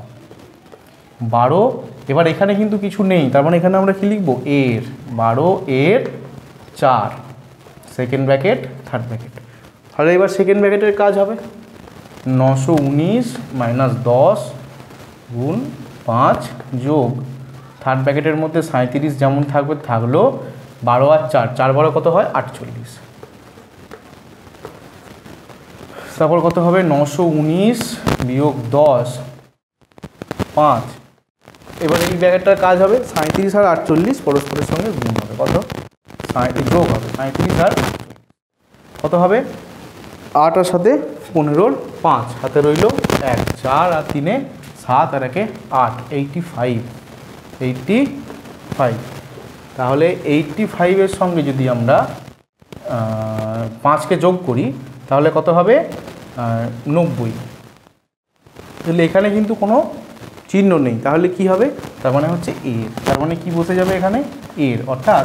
এবার এখানে কিন্তু কিছু নেই, তার মানে এখানে আমরা কি লিখব, এর 12 এর 4 সেকেন্ড ব্র্যাকেট থার্ড ব্র্যাকেট। তাহলে এবার সেকেন্ড ব্র্যাকেটের কাজ হবে 919 মাইনাস 10 গুণ 5 যোগ থার্ড ব্র্যাকেটের মধ্যে 37 যেমন থাকবে থাকলো, 12 আর 4 4 12 কত হয় 48, তারপর কত হবে 919 বিয়োগ 10 5। এবার এই ব্র্যাকেটটার কাজ হবে 37 আর 48 পরস্পরের সঙ্গে গুণ হবে, কত যোগ হবে 37 আর কত হবে 8 আর সাথে 15-র 5, হাতে রইল 1 4 আর 3 7 আর 1 8 85। তাহলে 85-এর সঙ্গে যদি আমরা 5কে যোগ করি তাহলে কত হবে 90। তাহলে এখানে কিন্তু কোনো চিহ্ন নেই, তাহলে কি হবে, তার মানে হচ্ছে এর, তার মানে কি বসে যাবে এখানে এর, অর্থাৎ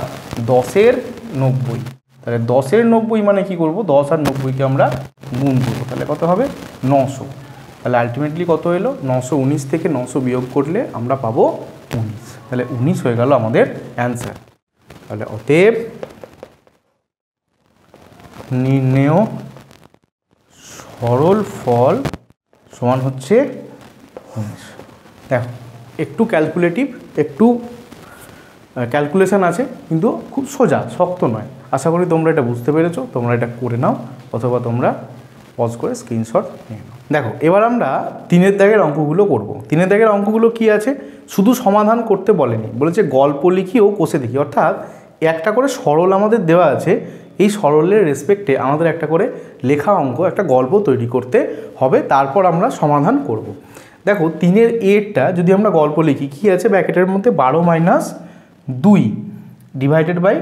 10-এর 90। তাহলে 10-এর 90 মানে কি করব, 10 আর 90কে আমরা গুণ করবো, তাহলে কত হবে 900। তাহলে আলটিমেটলি কত এলো, 919 থেকে 900 বিয়োগ করলে আমরা পাবো 19। তাহলে 19 হয়ে গেল আমাদের অ্যান্সার। তাহলে অতএব নির্ণেয় সরল ফল সমান হচ্ছে 19। দেখো একটু ক্যালকুলেটিভ, একটু ক্যালকুলেশন আছে, কিন্তু খুব সোজা, শক্ত নয়। আশা করি তোমরা এটা বুঝতে পেরেছো, তোমরা এটা করে নাও অথবা তোমরা পজ করে স্ক্রিনশট নিয়ে নাও। দেখো এবার আমরা 3-এর দাগের অঙ্কগুলো করব। 3-এর দাগের অঙ্কগুলো কি আছে, শুধু সমাধান করতে বলেনি, বলেছে গল্প লিখি ও কষে দেখি, অর্থাৎ একটা করে সরল আমাদের দেওয়া আছে, এই সরলের রেসপেক্টে আমাদের একটা করে লেখা অঙ্ক, একটা গল্প তৈরি করতে হবে, তারপর আমরা সমাধান করব। দেখো 3-এর এরটা যদি আমরা গল্প লিখি, কি আছে ব্র্যাকেটের মধ্যে 12 - 2 ডিভাইডেড বাই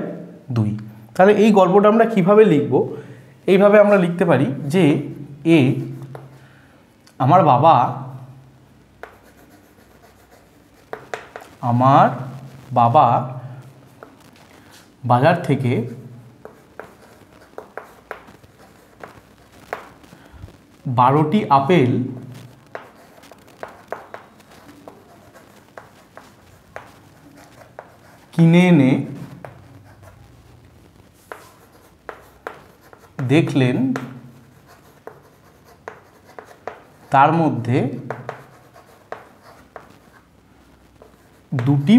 2। তাহলে এই গল্পটা আমরা কিভাবে লিখব, এইভাবে আমরা লিখতে পারি যে এ আমার বাবা বাজার থেকে বারোটি আপেল কিনে এনে দেখলেন তার মধ্যে 2টি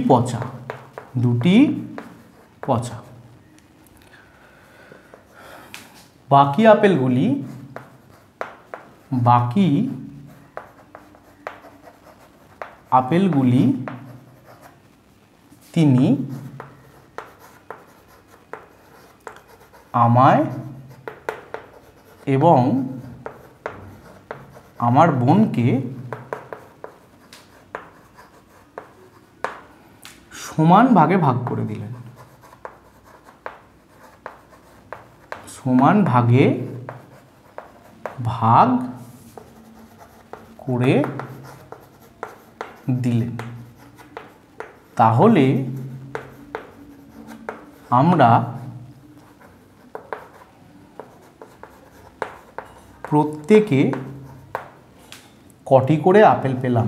পচা। বাকি আপেলগুলি তিনি আমায় এবং আমার বোনকে সমান ভাগে ভাগ করে দিলেন। তাহলে আমরা প্রত্যেকে কটি করে আপেল পেলাম,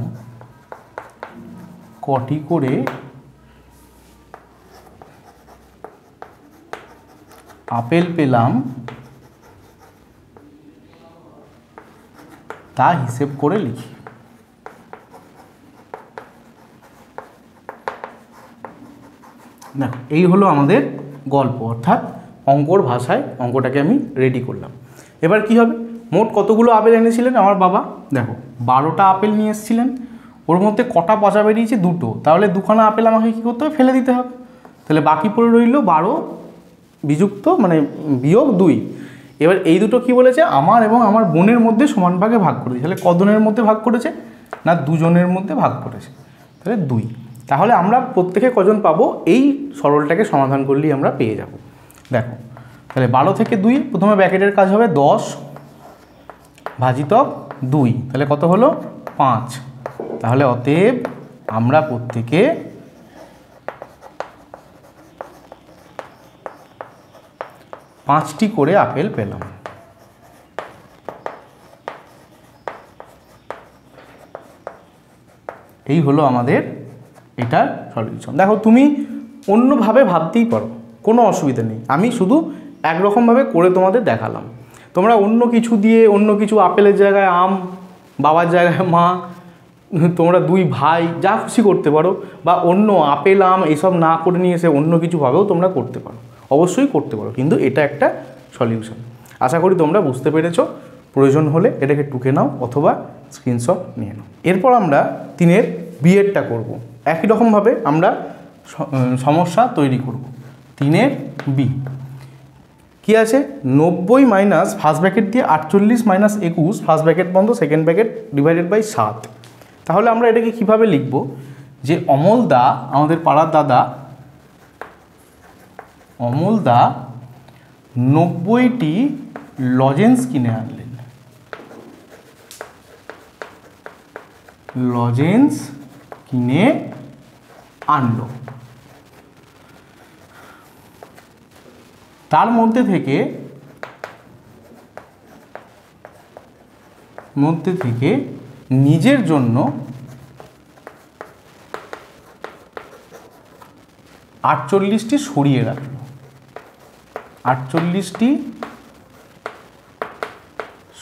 তা হিসেব করে লিখি। দেখো এই হলো আমাদের গল্প, অর্থাৎ অঙ্কর ভাষায় অঙ্কটাকে আমি রেডি করলাম। এবার কি হবে, মোট কতগুলো আপেল এনেছিলেন আমার বাবা, দেখো 12টা আপেল নিয়ে এসেছিলেন, ওর মধ্যে কটা পচা বেরিয়েছে 2টো, তাহলে 2খানা আপেল আমাকে কী করতে হবে, ফেলে দিতে হবে। তাহলে বাকি পড়ে রইল 12 বিযুক্ত মানে বিয়োগ 2। এবার এই দুটো কি বলেছে, আমার এবং আমার বোনের মধ্যে সমান ভাগে ভাগ করেছে। তাহলে কজনের মধ্যে ভাগ করেছে না, 2জনের মধ্যে ভাগ করেছে, তাহলে 2। তাহলে আমরা প্রত্যেকে কজন পাবো, এই সরলটাকে সমাধান করলেই আমরা পেয়ে যাব। দেখো তাহলে 12 থেকে 2, প্রথমে ব্র্যাকেটের কাজ হবে 10 ভাজিতক 2, তাহলে কত হলো 5। তাহলে অতএব আমরা প্রত্যেকে 5টি করে আপেল পেলাম। এই হলো আমাদের এটার সলিউশন। দেখো তুমি অন্যভাবে ভাবতেই পারো, কোনো অসুবিধা নেই, আমি শুধু একরকমভাবে করে তোমাদের দেখালাম। তোমরা অন্য কিছু দিয়ে, অন্য কিছু আপেলের জায়গায় আম, বাবার জায়গায় মা, তোমরা 2 ভাই যা খুশি করতে পারো, বা অন্য আপেল আম এসব না করে নিয়ে এসে অন্য কিছুভাবেও তোমরা করতে পারো, অবশ্যই করতে পারো, কিন্তু এটা একটা সলিউশন। আশা করি তোমরা বুঝতে পেরেছো। প্রয়োজন হলে এটাকে টুকে নাও অথবা স্ক্রিনশট নিয়ে নাও। এরপর আমরা 3-এর বিয়েরটা করব। একই রকমভাবে আমরা সমস্যা তৈরি করব। 3-এর বি কী আছে, 90 মাইনাস ফার্স্ট ব্র্যাকেট দিয়ে 48 মাইনাস 21 ফার্স্ট ব্র্যাকেট বন্ধ সেকেন্ড ব্র্যাকেট ডিভাইডেড বাই 7। তাহলে আমরা এটাকে কিভাবে লিখব, যে অমল দা, আমাদের পাড়ার দাদা, অমল দা 90টি লজেন্স কিনে আনলেন, লজেন্স কিনে আনলো। তার মধ্যে থেকে নিজের জন্য 48টি সরিয়ে রাখলো, 48টি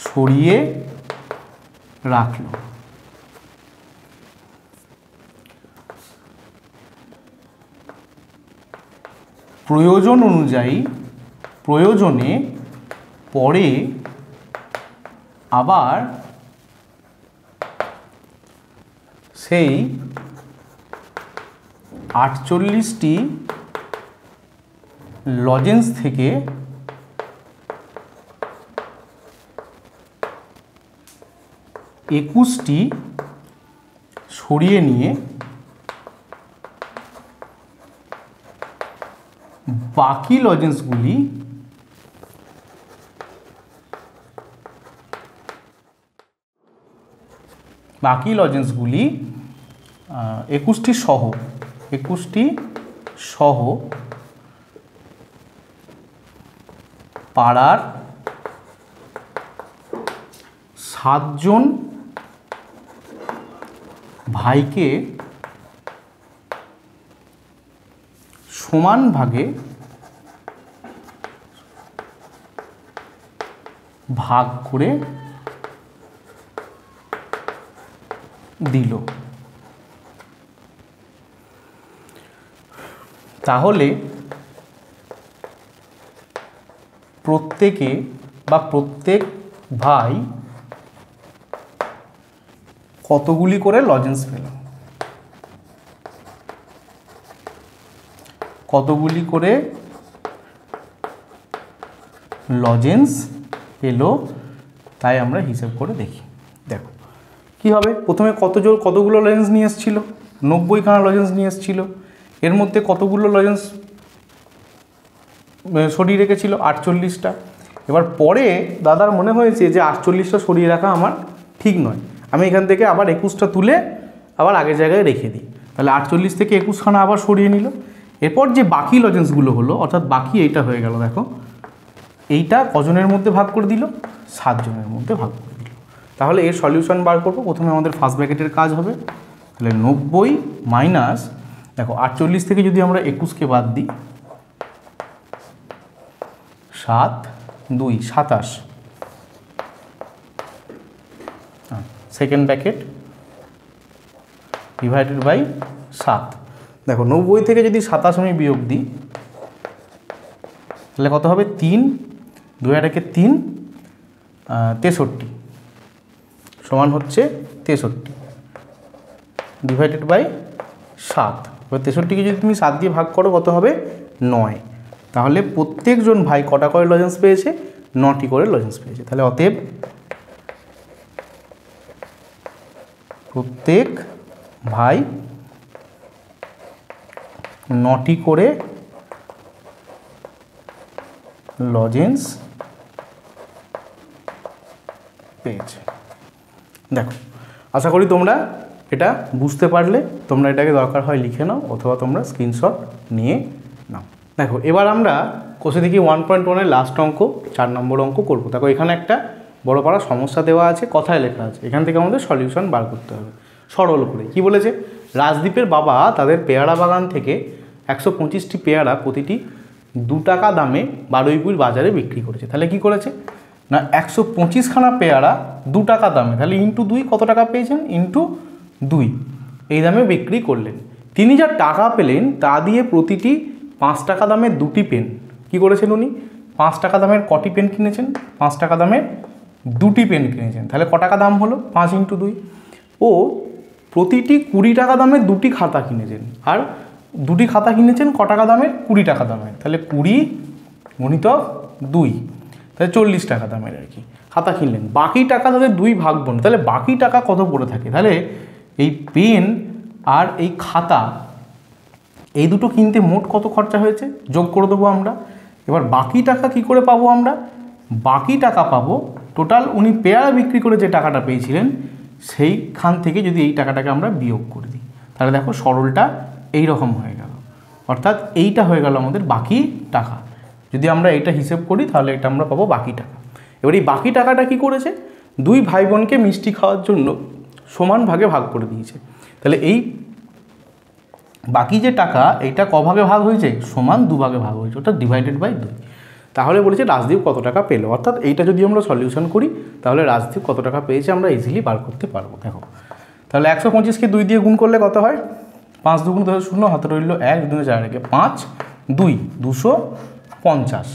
সরিয়ে রাখলো। প্রয়োজন অনুযায়ী, প্রয়োজনে পরে আবার সেই 48টি লজেন্স থেকে 21টি সরিয়ে নিয়ে বাকি লজেন্সগুলি বাকি লজেন্সগুলি 21টি সহ পাড়ার 7 জন ভাইকে সমান ভাগে ভাগ করে দিল। তাহলে প্রত্যেকে বা প্রত্যেক ভাই কতগুলি করে লজেন্স পেল, কতগুলি করে লজেন্স পেল, তাই আমরা হিসাব করে দেখি। দেখো কি হবে, প্রথমে কতগুলো লজেন্স নিয়ে এসেছিল, 90খানা লজেন্স নিয়ে এসেছিল, এর মধ্যে কতগুলো লজেন্স সরিয়ে রেখেছিল, 48টা। এবার পরে দাদার মনে হয়েছে যে 48টা সরিয়ে রাখা আমার ঠিক নয়, আমি এখান থেকে আবার 21টা তুলে আবার আগের জায়গায় রেখে দিই। তাহলে 48 থেকে 21খানা আবার সরিয়ে নিল। এরপর যে বাকি লজেন্সগুলো হলো, অর্থাৎ বাকি এইটা হয়ে গেল, দেখো এইটা কজনের মধ্যে ভাগ করে দিল, 7 জনের মধ্যে ভাগ করে দিল। তাহলে এর সলিউশন বার করবো। প্রথমে আমাদের ফার্স্ট ব্র্যাকেটের কাজ হবে, তাহলে 90 মাইনাস, দেখো 48 থেকে যদি আমরা 21কে বাদ দিই, 7 2 27, সেকেন্ড ব্র্যাকেট ডিভাইডেড বাই 7। দেখো 90 থেকে যদি 27 আমি বিয়োগ দিই, তাহলে কত হবে, 3 2 আর 1 3, 63 সমান হচ্ছে 63 ডিভাইডেড বাই 7। এবার 63কে যদি তুমি 7 দিয়ে ভাগ করো কত হবে, 9। তাহলে প্রত্যেকজন ভাই কটা করে লজেন্স পেয়েছে, 9টি করে লজেন্স পেয়েছে। তাহলে অতএব প্রত্যেক ভাই 9টি করে লজেন্স পেয়েছে। দেখো আশা করি তোমরা এটা বুঝতে পারলে। তোমরা এটাকে দরকার হয় লিখে নাও অথবা তোমরা স্ক্রিনশট নিয়ে নাও। দেখো এবার আমরা কোষে দেখি 1.1-এর লাস্ট অঙ্ক 4 নম্বর অঙ্ক করব। দেখো এখানে একটা বড় পারা সমস্যা দেওয়া আছে, কথায় লেখা আছে, এখান থেকে আমাদের সলিউশন বার করতে হবে সরল করে। কি বলেছে, রাজদীপের বাবা তাদের পেয়ারা বাগান থেকে 125টি পেয়ারা প্রতিটি 2 টাকা দামে বারুইপুর বাজারে বিক্রি করেছে। তাহলে কি করেছে না, 125খানা পেয়ারা 2 টাকা দামে, তাহলে ইন্টু 2 কত টাকা পেয়েছেন, ইন্টু 2 এই দামে বিক্রি করলেন। তিনি যা টাকা পেলেন তা দিয়ে প্রতিটি 5 টাকা দামের 2টি পেন কি করেছেন উনি, 5 টাকা দামের কটি পেন কিনেছেন, 5 টাকা দামের 2টি পেন কিনেছেন। তাহলে ক টাকা দাম হলো, 5 ইন্টু 2। ও প্রতিটি 20 টাকা দামের 2টি খাতা কিনেছেন, আর 2টি খাতা কিনেছেন ক টাকা দামের, 20 টাকা দামের। তাহলে 20 গুণিতক 2, তাহলে 40 টাকা দামের আর কি খাতা কিনলেন। বাকি টাকা তাদের 2 ভাগ বোন, তাহলে বাকি টাকা কত পড়ে থাকে, তাহলে এই পেন আর এই খাতা এই দুটো কিনতে মোট কত খরচা হয়েছে যোগ করে দেবো আমরা। এবার বাকি টাকা কি করে পাবো আমরা? বাকি টাকা পাবো টোটাল উনি পেয়ারা বিক্রি করে যে টাকাটা পেয়েছিলেন সেইখান থেকে যদি এই টাকাটাকে আমরা বিয়োগ করে দিই, তাহলে দেখো সরলটা এই রকম হয়ে গেল, অর্থাৎ এইটা হয়ে গেল আমাদের বাকি টাকা। যদি আমরা এটা হিসেব করি তাহলে এটা আমরা পাবো বাকি টাকা। এবার এই বাকি টাকাটা কি করেছে? দুই ভাই বোনকে মিষ্টি খাওয়ার জন্য সমান ভাগে ভাগ করে দিয়েছে। তাহলে এই বাকি যে টাকা এইটা কভাগে ভাগ হয়েছে? সমান দুভাগে ভাগ হয়েছে, অর্থাৎ ডিভাইডেড বাই 2। তাহলে বলেছে রাজদীপ কত টাকা পেলো, অর্থাৎ এইটা যদি আমরা সলিউশন করি তাহলে রাজদীপ কত টাকা পেয়েছে আমরা ইজিলি বার করতে পারবো। দেখো তাহলে 125কে 2 দিয়ে গুণ করলে কত হয়? 5 2 10 0, হাতে রইল 1, 2 4 রেখে 5 2 250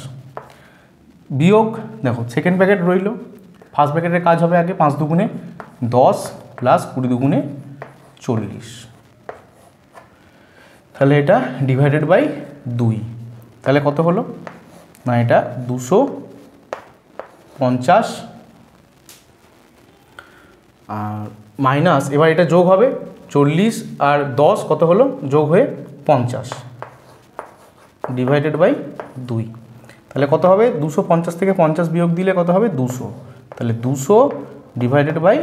বিয়োগ, দেখো সেকেন্ড প্যাকেট রইল, ফার্স্ট প্যাকেটের কাজ হবে আগে 5 2 10 প্লাস 20 2 40, তাহলে এটা ডিভাইডেড বাই 2, তাহলে কত হলো না এটা 250 আর মাইনাস, এবার এটা যোগ হবে 40 আর 10 কত হলো যোগ হয়ে 50 ডিভাইডেড বাই 2, তাহলে কত হবে 250 থেকে 50 বিয়োগ দিলে কত হবে 200, তাহলে 200 ডিভাইডেড বাই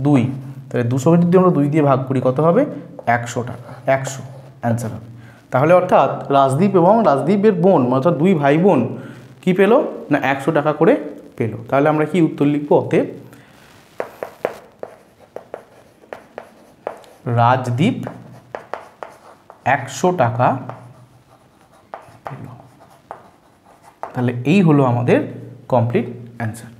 2, তাহলে 200 যদি আমরা 2 দিয়ে ভাগ করি কত হবে 100 টাকা, 100 অ্যান্সার হবে। তাহলে অর্থাৎ রাজদীপ এবং রাজদীপের বোন অর্থাৎ দুই ভাই বোন কী পেলো না 100 টাকা করে পেলো। তাহলে আমরা কি উত্তর লিখবো? অতএব রাজদীপ 100 টাকা পেল। তাহলে এই হলো আমাদের কমপ্লিট অ্যান্সার।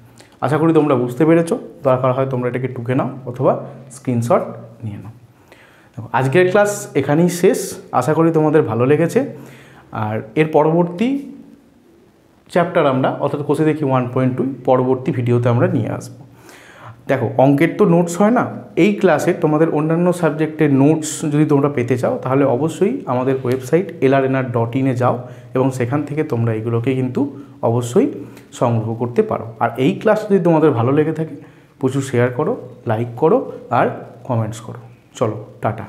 আশা করি তোমরা বুঝতে পেরেছো। দরকার হয় তোমরা এটাকে টুকে নাও অথবা স্ক্রিনশট নিয়ে নাও। আজকের ক্লাস এখানেই শেষ। আশা করি তোমাদের ভালো লেগেছে। আর এর পরবর্তী চ্যাপ্টার আমরা অর্থাৎ কোষে দেখি 1.2 পরবর্তী ভিডিওতে আমরা নিয়ে আসবো। দেখো অঙ্কের তো নোটস হয় না, এই ক্লাসে তোমাদের অন্যান্য সাবজেক্টের নোটস যদি তোমরা পেতে চাও তাহলে অবশ্যই আমাদের ওয়েবসাইট lrnr.in যাও এবং সেখান থেকে তোমরা এগুলোকে কিন্তু অবশ্যই সংগ্রহ করতে পারো। আর এই ক্লাস যদি তোমাদের ভালো লেগে থাকে প্রচুর শেয়ার করো, লাইক করো আর কমেন্টস করো। চলো টাটা।